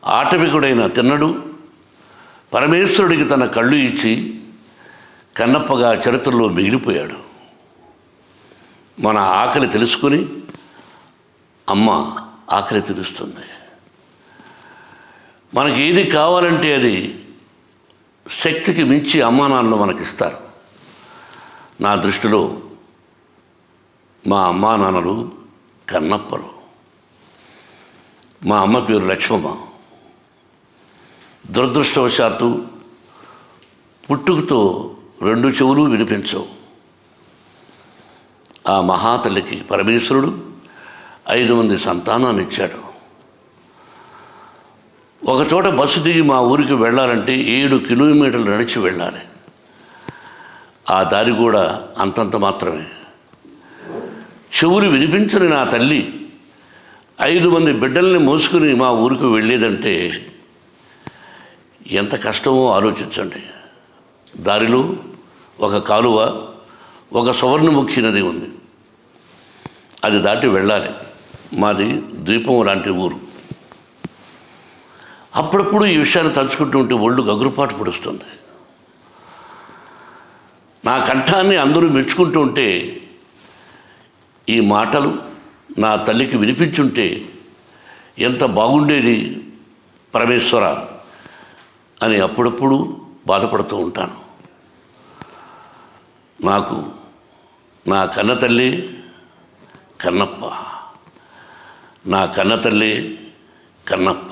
ఆటవికుడైన తిన్నడు పరమేశ్వరుడికి తన కళ్ళు ఇచ్చి కన్నప్పగా చరిత్రలో మిగిలిపోయాడు. మన ఆకలి తెలుసుకుని అమ్మ ఆకలి తీరుస్తుంది. మనకి ఏది కావాలంటే అది శక్తికి మించి అమ్మా నాన్నలు మనకిస్తారు. నా దృష్టిలో మా అమ్మా నాన్నలు కన్నప్పలు. మా అమ్మ పేరు లక్ష్మమ్మ. దురదృష్టవశాత్తు పుట్టుకతో 2 చెవులు వినిపించవు. ఆ మహాతల్లికి పరమేశ్వరుడు 5 మంది సంతానాన్ని ఇచ్చాడు. ఒకచోట బస్సు దిగి మా ఊరికి వెళ్ళాలంటే 7 కిలోమీటర్లు నడిచి వెళ్ళాలి. ఆ దారి కూడా అంతంత మాత్రమే. చెవులు వినిపించని నా తల్లి 5 మంది బిడ్డల్ని మోసుకుని మా ఊరికి వెళ్ళేదంటే ఎంత కష్టమో ఆలోచించండి. దారిలో ఒక కాలువ, ఒక సువర్ణముఖి నది ఉంది. అది దాటి వెళ్ళాలి. మాది ద్వీపం లాంటి ఊరు. అప్పుడప్పుడు ఈ విషయాన్ని తలుచుకుంటూ ఉంటే ఒళ్ళు గగురుపాటు పడుస్తుంది. నా కంఠాన్ని అందరూ మెచ్చుకుంటూ ఉంటే ఈ మాటలు నా తల్లికి వినిపించుంటే ఎంత బాగుండేది పరమేశ్వర అని అప్పుడప్పుడు బాధపడుతూ ఉంటాను. నాకు నా కన్నతల్లి కన్నప్ప, నా కన్నతల్లి కన్నప్ప.